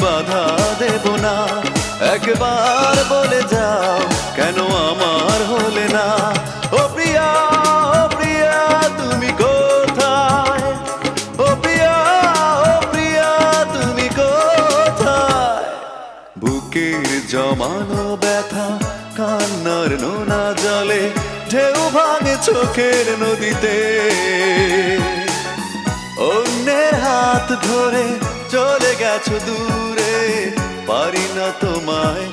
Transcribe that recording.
বাধা দেব না। একবার বলে যাও কেন আমার হলে না। ও প্রিয়া, ও প্রিয়া তুমি কোথায়? ও প্রিয়া, ও প্রিয়া তুমি কোথায়? বুকের জমানো ব্যথা কান্নার নোনা জলে ঢেউ ভাঙে চোখের নদীতে। অন্যের হাত ধরে চলে গেছো দূরে, পারি না তোমায়